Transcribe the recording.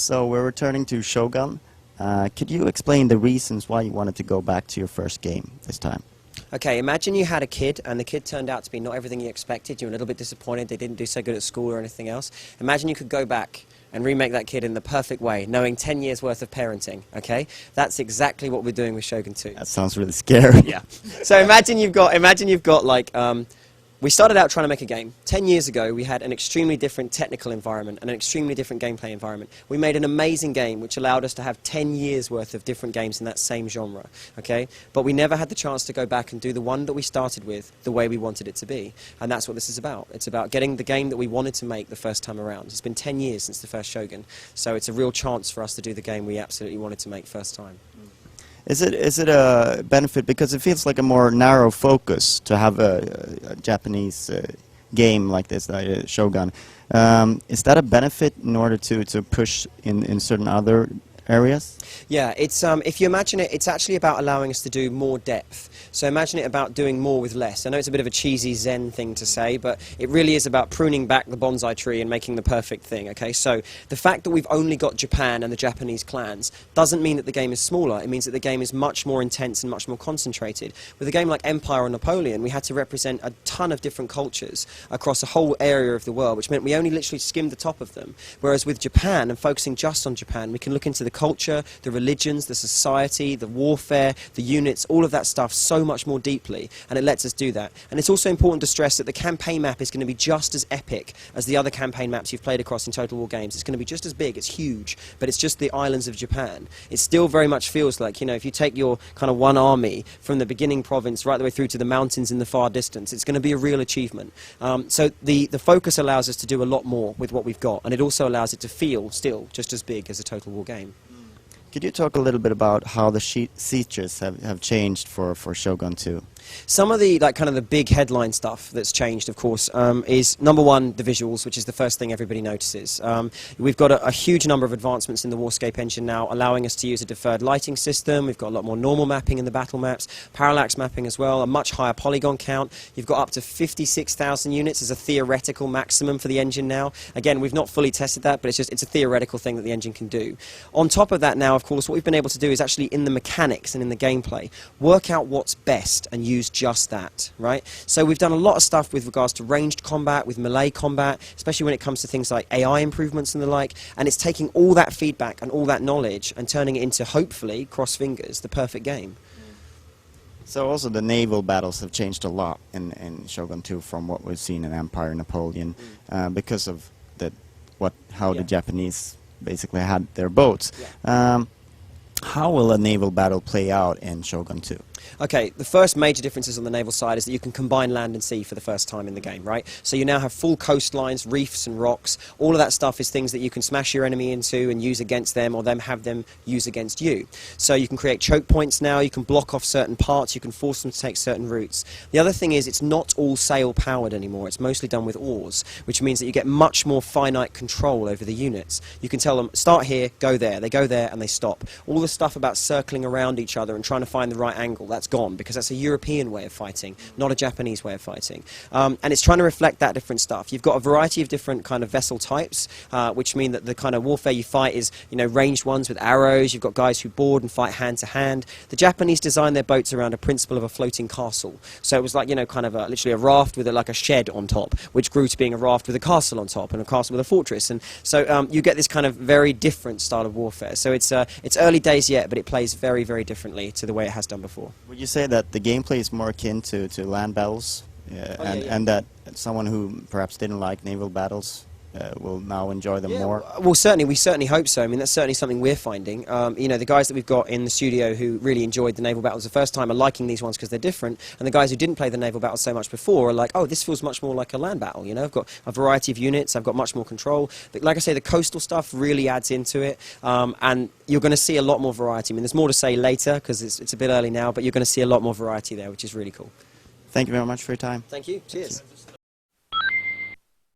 So we're returning to Shogun. Could you explain the reasons why you wanted to go back to your first game this time? Okay, imagine you had a kid and the kid turned out to be not everything you expected. You were a little bit disappointed they didn't do so good at school or anything else. Imagine you could go back and remake that kid in the perfect way, knowing 10 years worth of parenting, okay? That's exactly what we're doing with Shogun 2. That sounds really scary. Yeah. So imagine you've got like, we started out trying to make a game. 10 years ago, we had an extremely different technical environment and an extremely different gameplay environment. We made an amazing game which allowed us to have 10 years worth of different games in that same genre, okay? But we never had the chance to go back and do the one that we started with the way we wanted it to be. And that's what this is about. It's about getting the game that we wanted to make the first time around. It's been 10 years since the first Shogun, so it's a real chance for us to do the game we absolutely wanted to make first time. Is it a benefit, because it feels like a more narrow focus to have a Japanese game like this, Shogun. Is that a benefit in order to push in certain other areas? Yeah, it's if you imagine it, it's actually about allowing us to do more depth. So imagine it about doing more with less. I know it's a bit of a cheesy Zen thing to say, but it really is about pruning back the bonsai tree and making the perfect thing, okay? So the fact that we've only got Japan and the Japanese clans doesn't mean that the game is smaller. It means that the game is much more intense and much more concentrated. With a game like Empire or Napoleon, we had to represent a ton of different cultures across a whole area of the world, which meant we only literally skimmed the top of them. Whereas with Japan, and focusing just on Japan, we can look into the culture, the religions, the society, the warfare, the units, all of that stuff so much more deeply, and it lets us do that. And it's also important to stress that the campaign map is going to be just as epic as the other campaign maps you've played across in Total War games. It's going to be just as big, it's huge, but it's just the islands of Japan. It still very much feels like, you know, if you take your kind of one army from the beginning province right the way through to the mountains in the far distance, it's going to be a real achievement. So the focus allows us to do a lot more with what we've got, and it also allows it to feel still just as big as a Total War game. Could you talk a little bit about how the sieges have changed for Shogun 2? Some of the kind of the big headline stuff that's changed, of course, is number one, the visuals, which is the first thing everybody notices. We've got a huge number of advancements in the Warscape engine now, allowing us to use a deferred lighting system. We've got a lot more normal mapping in the battle maps, parallax mapping as well, a much higher polygon count. You've got up to 56,000 units as a theoretical maximum for the engine now. Again, we've not fully tested that, but it's a theoretical thing that the engine can do. On top of that now, of course, what we've been able to do is actually in the mechanics and in the gameplay, work out what's best and use just that, right? So we've done a lot of stuff with regards to ranged combat, with melee combat, especially when it comes to things like AI improvements and the like, and it's taking all that feedback and all that knowledge and turning it into, hopefully, cross fingers, the perfect game. So also the naval battles have changed a lot in Shogun 2 from what we've seen in Empire and Napoleon, because of how the Japanese basically had their boats. Yeah. How will a naval battle play out in Shogun 2? Okay, the first major differences on the naval side is that you can combine land and sea for the first time in the game, right? So you now have full coastlines, reefs and rocks. All of that stuff is things that you can smash your enemy into and use against them, or them have them use against you. So you can create choke points now, you can block off certain parts, you can force them to take certain routes. The other thing is it's not all sail powered anymore, it's mostly done with oars, which means that you get much more finite control over the units. You can tell them, start here, go there, they go there and they stop. All the stuff about circling around each other and trying to find the right angle, that's gone, because that's a European way of fighting, not a Japanese way of fighting. And it's trying to reflect that different stuff. You've got a variety of different kind of vessel types, which mean that the kind of warfare you fight is, you know, ranged ones with arrows. You've got guys who board and fight hand to hand. The Japanese designed their boats around a principle of a floating castle. So it was like, you know, kind of literally a raft with like a shed on top, which grew to being a raft with a castle on top and a castle with a fortress. And so you get this kind of very different style of warfare. So it's early days yet, but it plays very, very differently to the way it has done before. Would you say that the gameplay is more akin to land battles, and that someone who perhaps didn't like naval battles will now enjoy them more? Well, certainly, we certainly hope so. I mean, that's certainly something we're finding. You know, the guys that we've got in the studio who really enjoyed the naval battles the first time are liking these ones because they're different, and the guys who didn't play the naval battles so much before are like, oh, this feels much more like a land battle, you know? I've got a variety of units, I've got much more control. But like I say, the coastal stuff really adds into it, and you're going to see a lot more variety. I mean, there's more to say later because it's a bit early now, but you're going to see a lot more variety there, which is really cool. Thank you very much for your time. Thank you. Cheers.